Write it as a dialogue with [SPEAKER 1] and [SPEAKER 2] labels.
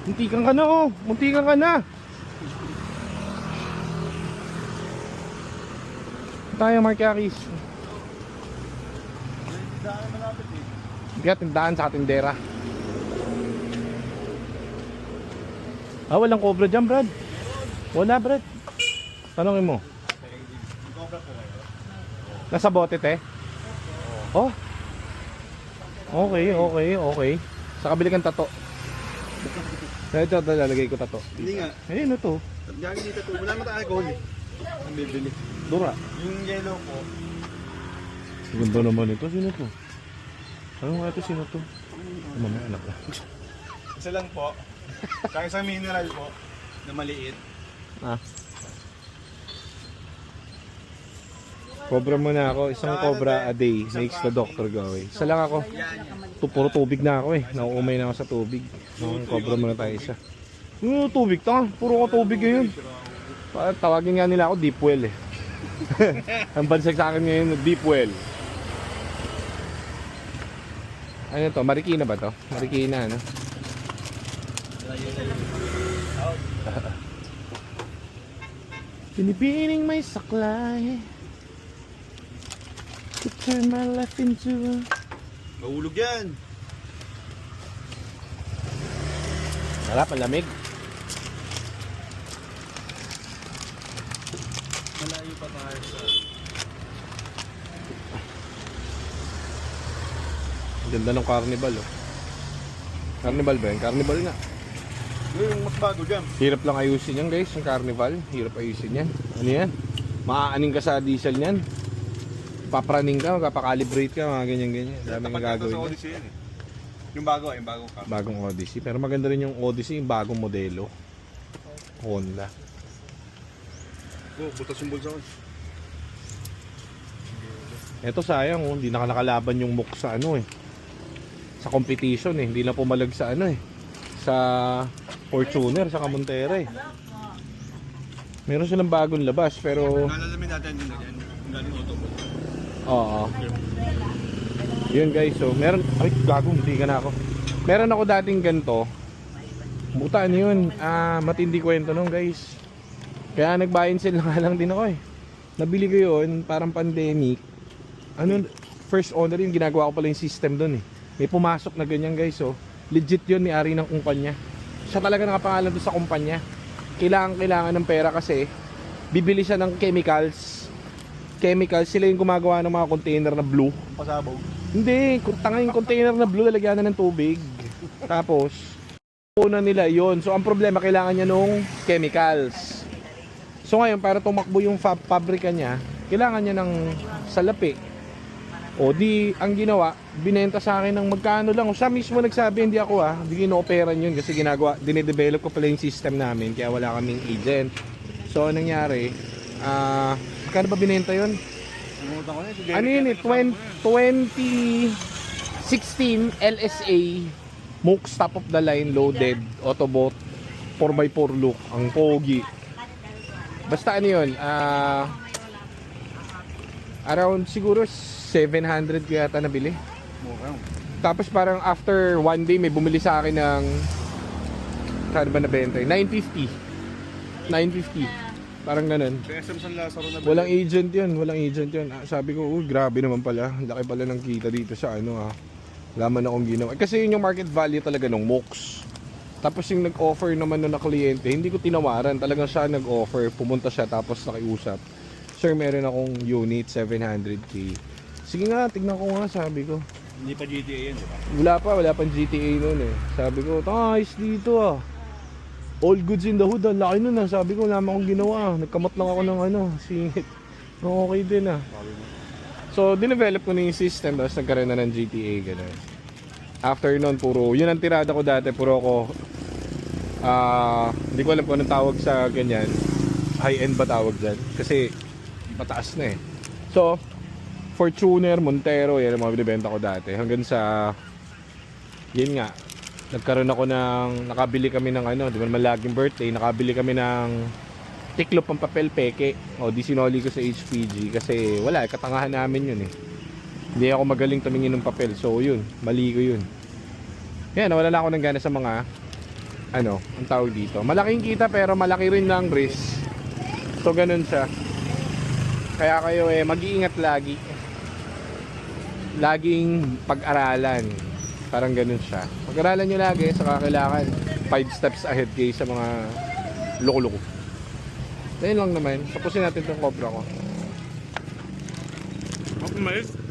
[SPEAKER 1] Muntikan ka na oh. Muntikan ka na. Tayo Marqueris. Kaya tindahan sa tindera. Ah, walang cobra dyan, Brad. Wala, Brad. Tanongin mo. Nasa bote, te? Oh. Okay. Sa kabili kang tato. Ito, lalagay ko tato.
[SPEAKER 2] Hindi nga.
[SPEAKER 1] Ayun, ito.
[SPEAKER 2] Gagawin dito to. Wala naman tayo gold. Ang bibili.
[SPEAKER 1] Dura.
[SPEAKER 2] Yung yellow po.
[SPEAKER 1] Ganda naman ito. Sino to? Ano nga ito? Sino to? Mamaya anak na.
[SPEAKER 2] Isa lang po. Kaya isang mineral po na maliit.
[SPEAKER 1] Ah. Cobra muna ako. Isang cobra a day makes the doctor go away. Isa lang ako. Puro tubig na ako eh. Nauumay na ako sa tubig. Cobra muna tayo isa. Tubig ta. Puro ko tubig ngayon. Tawagin nga nila ako deep well eh. Ang bansag sa akin ngayon deep well. Ano to? Marikina ba to? Marikina ano? Binibining may saklay to turn my life into a...
[SPEAKER 2] Mahulog yan.
[SPEAKER 1] Harap, ang lamig.
[SPEAKER 2] Malayo pa tayo sa...
[SPEAKER 1] Ganda ng carnival oh. Carnival ba yun? Carnival nga.
[SPEAKER 2] Yung mas bago dyan.
[SPEAKER 1] Hirap lang ayusin yan guys, yung carnival. Hirap ayusin yan. Ano yan? Maaaning ka sa diesel yan. Papraning ka, magpapakalibrate ka, mga ganyan-ganyan. Dami kang gagawin
[SPEAKER 2] Sa
[SPEAKER 1] yan.
[SPEAKER 2] Odyssey yan eh. Yung bago ka.
[SPEAKER 1] Bagong Odyssey. Pero maganda rin yung Odyssey, yung bagong modelo. Honda.
[SPEAKER 2] Oh, butas yung bulsa ko.
[SPEAKER 1] Eto sayang oh, hindi nakalaban yung MOOC sa ano eh. Sa competition eh, hindi na pumalag sa ano eh. Sa Fortuner, sa Montera eh. Meron silang bagong labas pero...
[SPEAKER 2] Nalalamin natin din na yan. Kung galing auto mo.
[SPEAKER 1] Oo. Yun guys, so meron... Ay, gago, hindi ka na ako. Meron ako dating ganito. Buta ano yun, matindi kwento nung guys. Kaya nag-buy and sell nga lang din ako eh. Nabili ko yun, parang pandemic. Ano, first owner yung ginagawa ko pala yung system doon eh. May pumasok na ganyan guys, so legit yun ni ari ng kumpanya. Siya talaga nakapangalan doon sa kumpanya. Kailangan ng pera kasi bibili siya ng chemicals. Sila yung gumagawa ng mga container na blue.
[SPEAKER 2] Pasabog.
[SPEAKER 1] Hindi, tanga yung container na blue, lalagyan na ng tubig. Tapos una nila yon. So ang problema, kailangan niya nung chemicals. So ngayon, para tumakbo yung pabrika niya, kailangan niya ng salapi. O di, ang ginawa, binenta sa akin ng magkano lang. O siya mismo nagsabi, hindi ako hindi ino-operan yun kasi ginagawa, dinedevelop ko pala yung system namin kaya wala kaming agent. So anong nangyari, magkano ba binenta yun? Ano yun eh, 2016 LSA MOOC top of the line loaded Autobot 4x4 look, ang pogi. Basta ano yun, around siguro 700 ko yata nabili. Tapos parang after one day may bumili sa akin ng saan ba nabenta? 950. Parang ganun.
[SPEAKER 2] SM San Lazaro na
[SPEAKER 1] Walang agent yun. Sabi ko, grabe naman pala. Laki pala ng kita dito sa ano Laman akong ginawa. Kasi yun yung market value talaga ng MOOCs. Tapos yung nag-offer naman na kliyente, hindi ko tinawaran. Talagang siya nag-offer. Pumunta siya tapos nakiusap. Sir, meron akong unit 700k. Sige nga, tignan ko nga, sabi ko.
[SPEAKER 2] Hindi pa GTA yan, di ba?
[SPEAKER 1] Wala pang GTA noon eh. Sabi ko, ayos dito All goods in the hood, ang laki nun Sabi ko, wala akong ginawa. Nagkamot lang ako ng singit. Okay din So, dinevelop ko na yung system, tapos nagkaroon na ng GTA, gano'n. After nun, yun ang tirada ko dati, puro ako, hindi ko alam kung anong tawag sa ganyan. High-end ba tawag dyan? Kasi, mataas na eh. So, Fortuner, Montero, yan ang mga binibenta ko dati. Hanggang sa, yun nga, nagkaroon ako nakabili kami ng di ba naman laging birthday, nakabili kami ng tiklop ng papel peke. Di sinoli ko sa HPG kasi wala, katangahan namin yun eh. Hindi ako magaling tumingin ng papel, so yun, mali ko yun. Yan, nawala na ako ng gana sa mga ano, ang tawag dito. Malaking kita pero malaki rin ng risk. So ganun siya. Kaya kayo mag-iingat lagi. Laging pag-aralan. Parang ganun siya. Pag-aralan nyo lagi sa kailangan 5 steps ahead kayo sa mga loko-loko. Ayun lang naman. Tapusin natin itong cobra ko.
[SPEAKER 2] Okay, mais.